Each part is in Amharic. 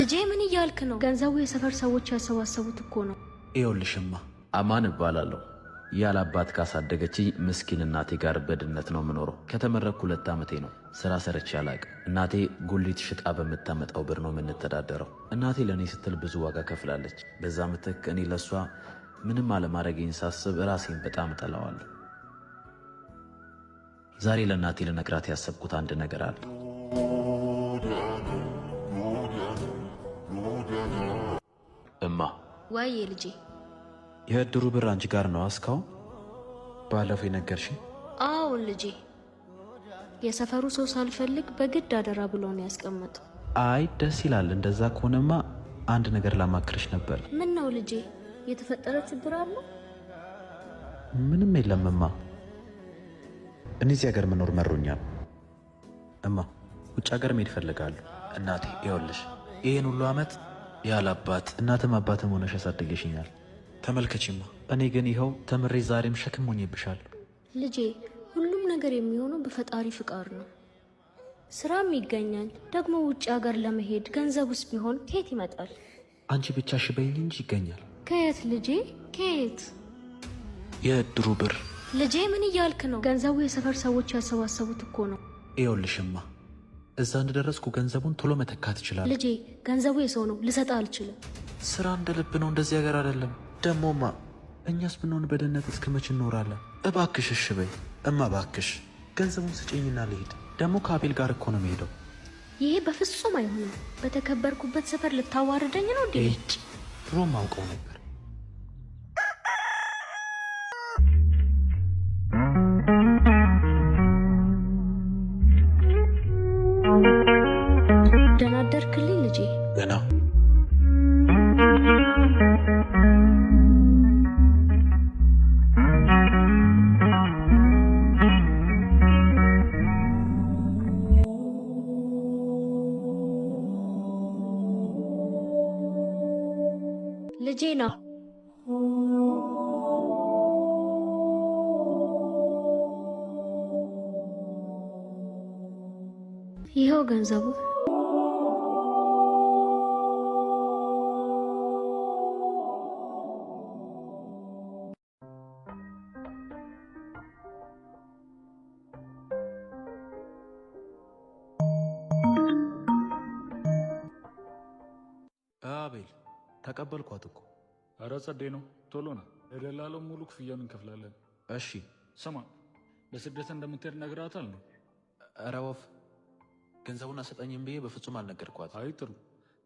ልጄ ምን እያልክ ነው? ገንዘቡ የሰፈር ሰዎች ያሰባሰቡት እኮ ነው። ይኸውልሽማ አማን እባላለሁ። ያላባት ካሳደገችኝ ምስኪን እናቴ ጋር በድነት ነው የምኖረው። ከተመረኩ 2 ዓመቴ ነው። ስራ ሰርቼ አላቅም። እናቴ ጉሊት ሽጣ በምታመጣው ብር ነው የምንተዳደረው። እናቴ ለእኔ ስትል ብዙ ዋጋ ከፍላለች። በዛ ምትክ እኔ ለእሷ ምንም አለማድረጌን ሳስብ ራሴን በጣም እጠላዋለሁ። ዛሬ ለእናቴ ልነግራት ያሰብኩት አንድ ነገር አለ። እማ ዋዬ ልጄ፣ የእድሩ ብር አንቺ ጋር ነው እስካሁን? ባለፈው የነገርሽኝ? አዎን ልጄ፣ የሰፈሩ ሰው ሳልፈልግ በግድ አደራ ብሎ ነው ያስቀመጠው። አይ ደስ ይላል። እንደዛ ከሆነማ አንድ ነገር ላማክርሽ ነበር። ምን ነው ልጄ? የተፈጠረ ችግር አለ? ምንም የለም እማ። እኔ እዚህ ሀገር መኖር መሮኛል እማ። ውጭ ሀገር መሄድ እፈልጋለሁ። እናቴ ይኸውልሽ ይህን ሁሉ ዓመት ያላባት እናትም አባትም ሆነሽ ያሳደገሽኛል። ተመልከቺማ፣ እኔ ግን ይኸው ተምሬ ዛሬም ሸክም ሆኜብሻለሁ። ልጄ ሁሉም ነገር የሚሆነው በፈጣሪ ፍቃድ ነው። ስራም ይገኛል። ደግሞ ውጭ ሀገር ለመሄድ ገንዘቡስ ቢሆን ከየት ይመጣል? አንቺ ብቻ ሽበይኝ እንጂ ይገኛል። ከየት ልጄ ከየት? የእድሩ ብር። ልጄ ምን እያልክ ነው? ገንዘቡ የሰፈር ሰዎች ያሰባሰቡት እኮ ነው። ይኸውልሽማ እዛ እንደደረስኩ ገንዘቡን ቶሎ መተካት ይችላል። ልጄ ገንዘቡ የሰው ነው፣ ልሰጣ አልችልም። ስራ እንደ ልብ ነው፣ እንደዚህ ሀገር አይደለም። ደሞማ እኛስ ብንሆን በደህንነት እስከ መች እንኖራለን? እባክሽ እሺ በይ እማ፣ እባክሽ ገንዘቡን ስጪኝና ልሄድ። ደግሞ ከአቤል ጋር እኮ ነው የምሄደው። ይሄ በፍጹም አይሆንም። በተከበርኩበት ሰፈር ልታዋርደኝ ነው እንዴ? ድሮም አውቀው ነበር። ደህና አደርክልኝ ልጄ? ገና ልጄ ነው። ይኸው ገንዘቡ። አቤል ተቀበልኳት እኮ። አረ ጸዴ ነው። ቶሎ ና፣ ለደላለው ሙሉ ክፍያውን እንከፍላለን። እሺ ስማ፣ በስደት እንደምትሄድ ነግራታል ነው? ኧረ ወፍ፣ ገንዘቡን አሰጠኝም ብዬ በፍጹም አልነገርኳት። አይ ጥሩ፣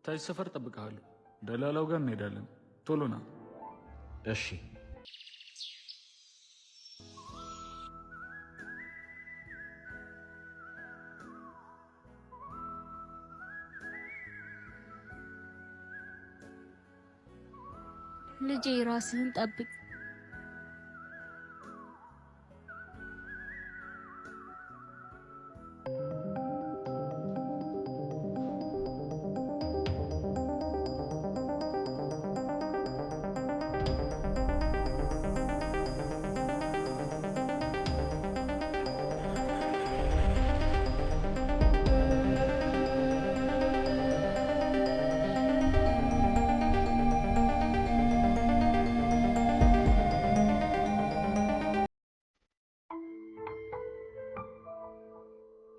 ታች ሰፈር ጠብቀሃለሁ። ደላላው ጋር እንሄዳለን። ቶሎ ና። እሺ ልጄ ራስህን ጠብቅ።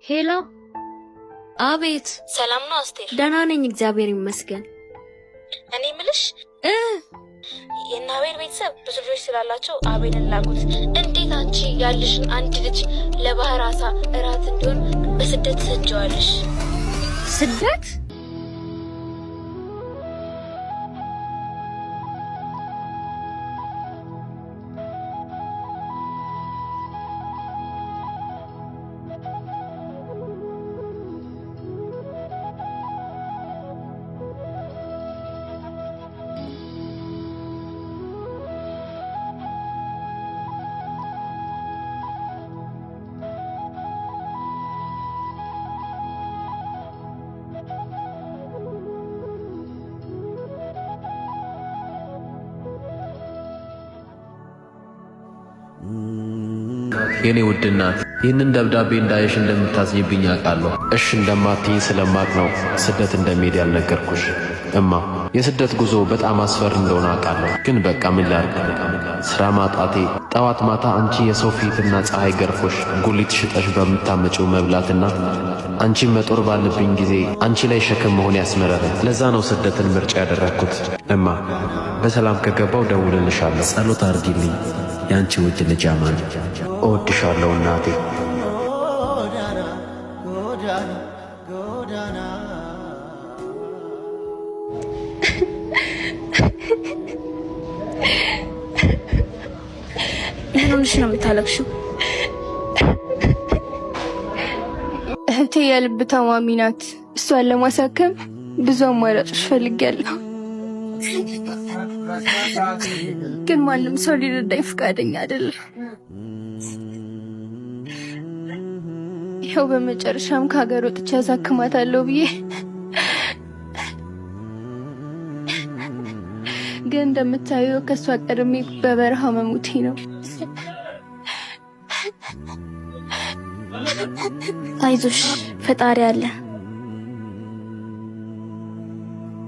ሄሎ። አቤት። ሰላም ነው አስቴር? ደህና ነኝ እግዚአብሔር ይመስገን። እኔ ምልሽ የእነ አቤል ቤተሰብ ብዙ ልጆች ስላላቸው አቤልን ላኩት። እንዴት አንቺ ያለሽን አንድ ልጅ ለባህር አሳ እራት እንዲሆን በስደት ትሰጀዋለሽ? ስደት? የኔ ውድ እናት ይህንን ደብዳቤ እንዳየሽ እንደምታዝኝብኝ አውቃለሁ። እሽ እንደማትይኝ ስለማቅ ነው ስደት እንደሚሄድ ያልነገርኩሽ። እማ የስደት ጉዞ በጣም አስፈሪ እንደሆነ አውቃለሁ። ግን በቃ ምን ላድርግ? ሥራ ማጣቴ፣ ጠዋት ማታ አንቺ የሰው ፊትና ፀሐይ ገርፎሽ ጉሊት ሽጠሽ በምታመጪው መብላትና አንቺን መጦር ባለብኝ ጊዜ አንቺ ላይ ሸክም መሆን ያስመረረኝ። ለዛ ነው ስደትን ምርጫ ያደረግኩት። እማ በሰላም ከገባው ደውልልሻለሁ። ጸሎት አርጊልኝ። የአንቺ ውድ ልጅ አማን። እወድሻለሁ እናቴ። ምን ሆነሽ ነው የምታለቅሽው? እህቴ የልብ ታማሚ ናት። እሷን ለማሳከም ብዙ አማራጮች ፈልጌያለሁ፣ ግን ማንም ሰው ሊረዳኝ ፈቃደኛ አይደለም። ይኸው በመጨረሻም ከሀገር ወጥቼ አሳክማታለሁ ብዬ ግን እንደምታየው ከእሷ ቀድሜ በበረሃ መሞቴ ነው። አይዞሽ፣ ፈጣሪ አለ።